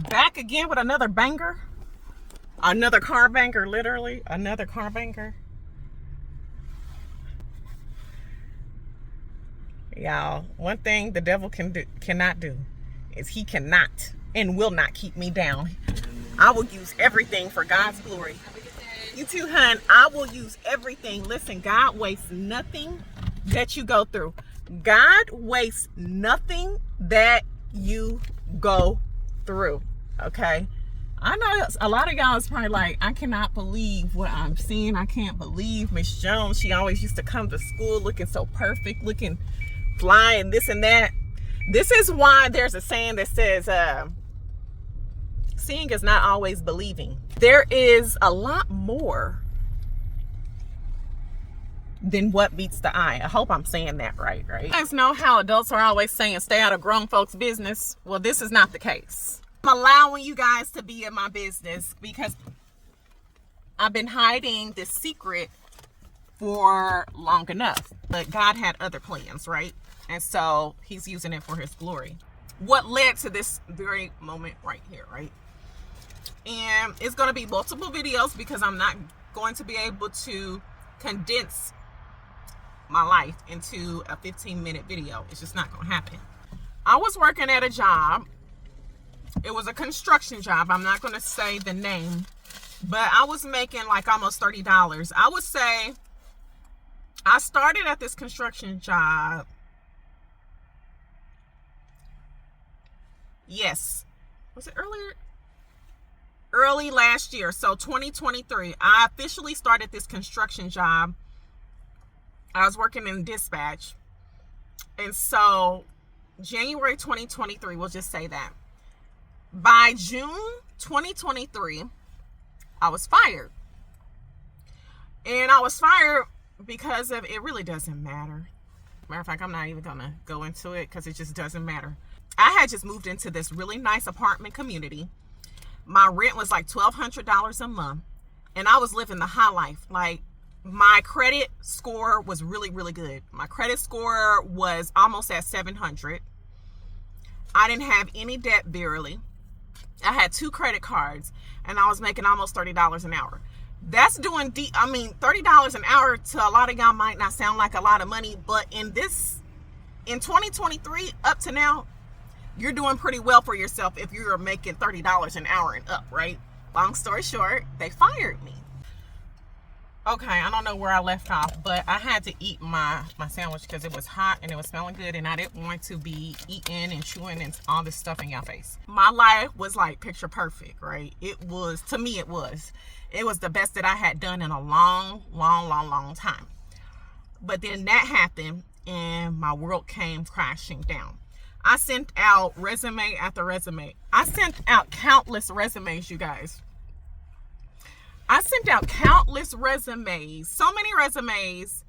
Back again with another banger. Another car banger, literally. Another car banger. Y'all, one thing the devil cannot do is he cannot and will not keep me down. I will use everything for God's glory. You too, hun. I will use everything. Listen, God wastes nothing that you go through. God wastes nothing that you go through. Okay? I know a lot of y'all is probably like, I cannot believe what I'm seeing. I can't believe Miss Jones. She always used to come to school looking so perfect, looking fly and this and that. This is why there's a saying that says, seeing is not always believing. There is a lot more than what meets the eye. I hope I'm saying that right? You guys know how adults are always saying, stay out of grown folks' business. Well, this is not the case. I'm allowing you guys to be in my business because I've been hiding this secret for long enough. But God had other plans, right? And so he's using it for his glory. What led to this very moment right here, right? And it's going to be multiple videos because I'm not going to be able to condense my life into a 15-minute video. It's just not going to happen. I was working at a job. It was a construction job. I'm not going to say the name, but I was making like almost $30. I would say I started at this construction job. Yes. Was it earlier? Early last year. So 2023. I officially started this construction job. I was working in dispatch. And so January 2023, we'll just say that. By June 2023, I was fired. And I was fired because of, it really doesn't matter. Matter of fact, I'm not even going to go into it because it just doesn't matter. I had just moved into this really nice apartment community. My rent was like $1,200 a month. And I was living the high life. Like, my credit score was really, really good. My credit score was almost at 700. I didn't have any debt, barely. I had 2 credit cards. And I was making almost $30 an hour. That's doing $30 an hour to a lot of y'all might not sound like a lot of money. But in 2023, up to now, you're doing pretty well for yourself if you're making $30 an hour and up, right? Long story short, they fired me. Okay, I don't know where I left off, but I had to eat my sandwich because it was hot and it was smelling good, and I didn't want to be eating and chewing and all this stuff in your face. My life was like picture perfect, right? It was, to me, it was the best that I had done in a long time. But then that happened and my world came crashing down. I sent out resume after resume. I sent out countless resumes, you guys. I sent out countless resumes, so many resumes,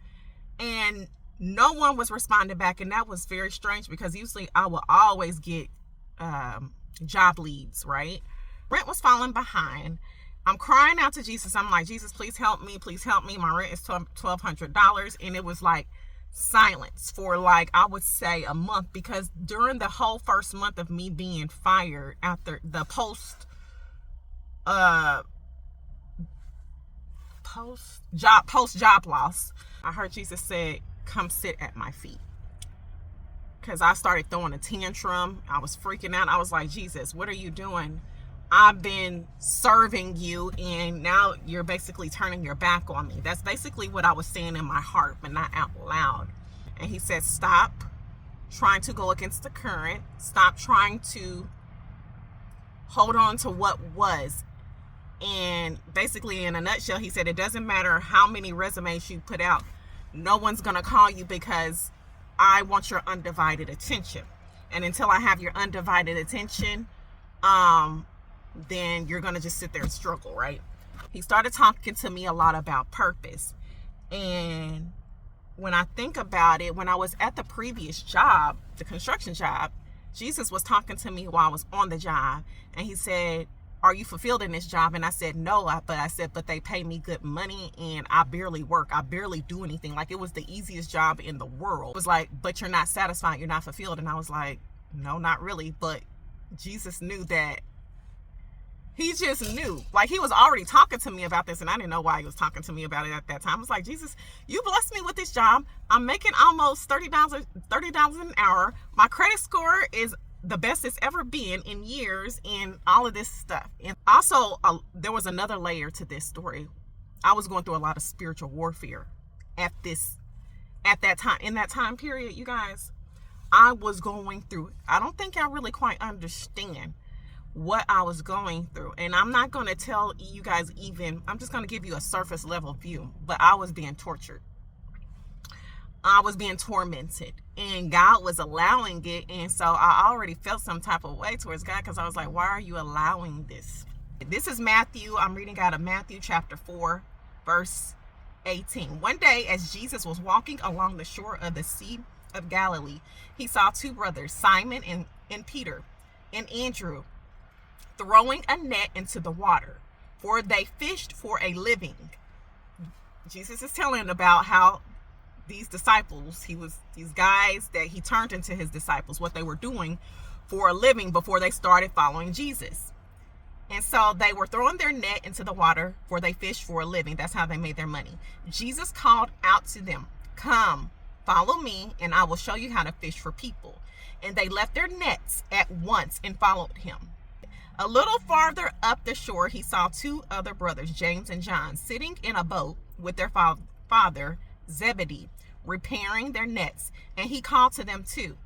and no one was responding back. And that was very strange because usually I will always get job leads, right? Rent was falling behind. I'm crying out to Jesus. I'm like, Jesus, please help me. Please help me. My rent is $1,200. And it was like silence for like, I would say a month, because during the whole first month of me being fired after the post job loss, I heard Jesus say, come sit at my feet. Because I started throwing a tantrum. I was freaking out. I was like, Jesus, what are you doing? I've been serving you and now you're basically turning your back on me. That's basically what I was saying in my heart, but not out loud. And he said, stop trying to go against the current. Stop trying to hold on to what was. And basically, in a nutshell, he said, it doesn't matter how many resumes you put out. No one's going to call you because I want your undivided attention. And until I have your undivided attention, then you're going to just sit there and struggle, right? He started talking to me a lot about purpose. And when I think about it, when I was at the previous job, the construction job, Jesus was talking to me while I was on the job. And he said, are you fulfilled in this job? And I said, no, but they pay me good money and I barely work. I barely do anything. Like, it was the easiest job in the world. It was like, but you're not satisfied. You're not fulfilled. And I was like, no, not really. But Jesus knew that He just knew. Like, he was already talking to me about this, and I didn't know why he was talking to me about it at that time. I was like, Jesus, you blessed me with this job. I'm making almost $30 an hour. My credit score is the best it's ever been in years, and all of this stuff. And also, there was another layer to this story. I was going through a lot of spiritual warfare at that time, in that time period, you guys. I was going through it. I don't think I really quite understand what I was going through. And I'm not going to tell you guys even, I'm just going to give you a surface level view. But I was being tortured. I was being tormented. And God was allowing it. And so I already felt some type of way towards God, because I was like, why are you allowing this? This is Matthew. I'm reading out of Matthew chapter 4, verse 18. One day, as Jesus was walking along the shore of the Sea of Galilee, he saw two brothers, Simon and Peter, and Andrew, throwing a net into the water, for they fished for a living. Jesus is telling about how these disciples, these guys that he turned into his disciples, what they were doing for a living before they started following Jesus. And so they were throwing their net into the water, for they fished for a living. That's how they made their money. Jesus called out to them, "Come, follow me, and I will show you how to fish for people." And they left their nets at once and followed him. A little farther up the shore, he saw two other brothers, James and John, sitting in a boat with their father, Zebedee, repairing their nets. And he called to them too.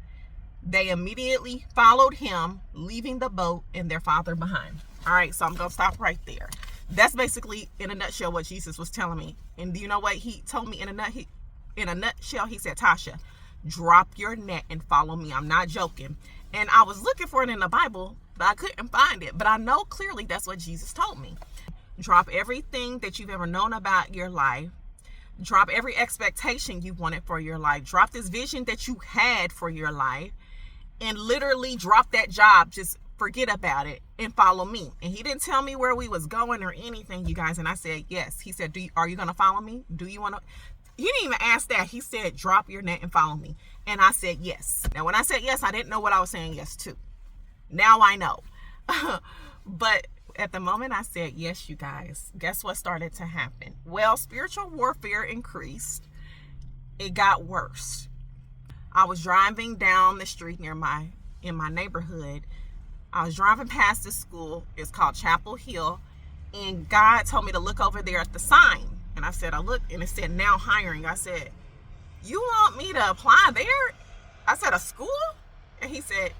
They immediately followed him, leaving the boat and their father behind. All right, so I'm going to stop right there. That's basically, in a nutshell, what Jesus was telling me. And you know what he told me in a nutshell? He said, Tasha, drop your net and follow me. I'm not joking. And I was looking for it in the Bible, but I couldn't find it. But I know clearly that's what Jesus told me. Drop everything that you've ever known about your life. Drop every expectation you wanted for your life. Drop this vision that you had for your life. And literally drop that job. Just forget about it and follow me. And he didn't tell me where we was going or anything, you guys. And I said, yes. He said, are you going to follow me? Do you want to? He didn't even ask that. He said, drop your net and follow me. And I said, yes. Now, when I said yes, I didn't know what I was saying yes to. Now I know. But at the moment I said yes, you guys, guess what started to happen? Well, spiritual warfare increased. It got worse. I was driving down the street in my neighborhood. I was driving past this school. It's called Chapel Hill. And God told me to look over there at the sign. And I said, I looked, and it said, now hiring. I said, you want me to apply there? I said, a school? And he said,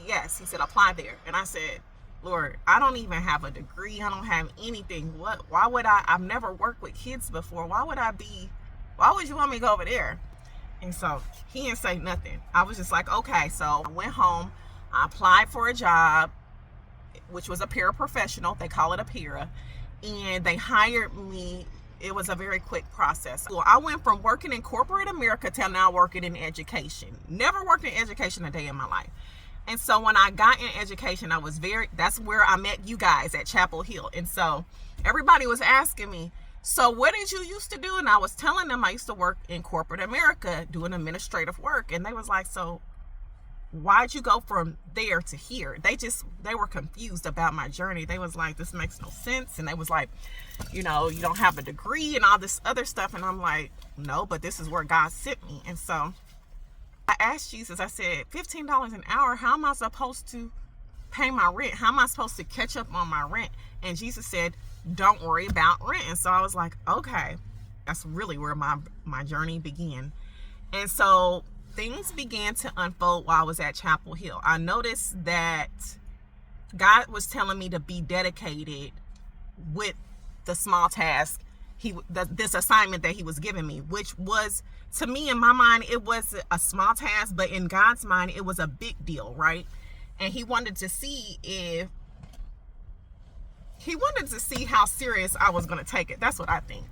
yes. He said, apply there. And I said, Lord, I don't even have a degree. I don't have anything. Why would I've never worked with kids before. Why would you want me to go over there? And so he didn't say nothing. I was just like, okay. So I went home. I applied for a job, which was a paraprofessional. They call it a para. And they hired me. It was a very quick process. So I went from working in corporate America to now working in education. Never worked in education a day in my life. And so when I got in education, that's where I met you guys at Chapel Hill. And so everybody was asking me, so what did you used to do? And I was telling them I used to work in corporate America doing administrative work. And they was like, so why'd you go from there to here? They were confused about my journey. They was like, this makes no sense. And they was like, you don't have a degree and all this other stuff. And I'm like, no, but this is where God sent me. And so I asked Jesus, I said, $15 an hour, how am I supposed to pay my rent? How am I supposed to catch up on my rent? And Jesus said, don't worry about rent. And so I was like, okay, that's really where my journey began. And so things began to unfold while I was at Chapel Hill. I noticed that God was telling me to be dedicated with the small task, this assignment that he was giving me, which was, to me, in my mind, it was a small task, but in God's mind, it was a big deal, right? And he wanted to see how serious I was going to take it. That's what I think.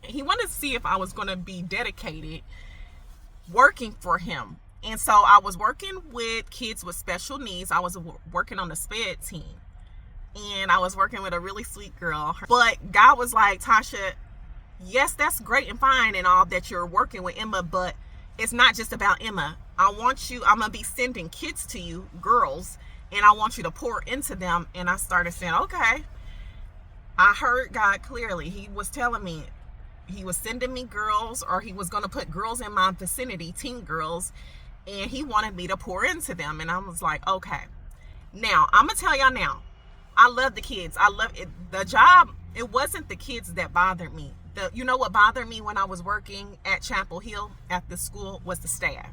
He wanted to see if I was going to be dedicated working for him. And so I was working with kids with special needs. I was working on the SPED team. And I was working with a really sweet girl. But God was like, Tasha, yes, that's great and fine and all that you're working with Emma, but it's not just about Emma. I'm going to be sending kids to you, girls, and I want you to pour into them. And I started saying, okay, I heard God clearly. He was telling me he was sending me girls, or he was going to put girls in my vicinity, teen girls, and he wanted me to pour into them. And I was like, okay. Now, I'm going to tell y'all now, I love the kids. I love it. The job, it wasn't the kids that bothered me. You know what bothered me when I was working at Chapel Hill at the school was the staff.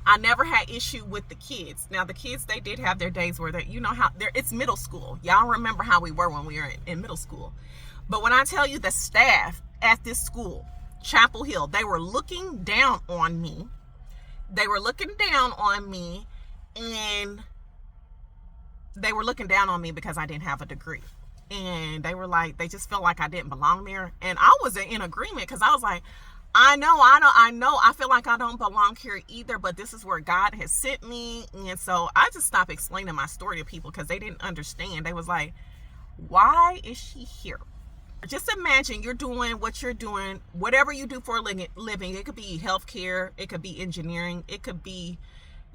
I never had issue with the kids. Now, the kids, they did have their days where you know how it's middle school. Y'all remember how we were when we were in middle school. But when I tell you the staff at this school, Chapel Hill, they were looking down on me. They were looking down on me, and they were looking down on me because I didn't have a degree. And they were like, they just felt like I didn't belong there. And I was in agreement, because I was like, I know, I feel like I don't belong here either, but this is where God has sent me. And so I just stopped explaining my story to people because they didn't understand. They was like, why is she here? Just imagine you're doing what you're doing, whatever you do for a living. It could be healthcare, it could be engineering, it could be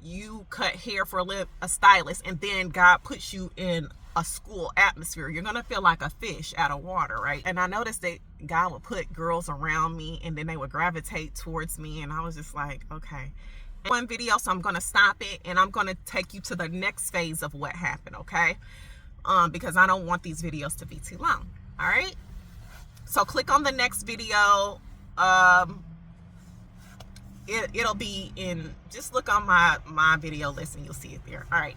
you cut hair for a stylist, and then God puts you in a school atmosphere. You're gonna feel like a fish out of water, right? And I noticed that God would put girls around me, and then they would gravitate towards me, and I was just like, okay. One video, so I'm gonna stop it, and I'm gonna take you to the next phase of what happened, okay? Because I don't want these videos to be too long. All right, so click on the next video. It'll be in, just look on my video list and you'll see it there. All right.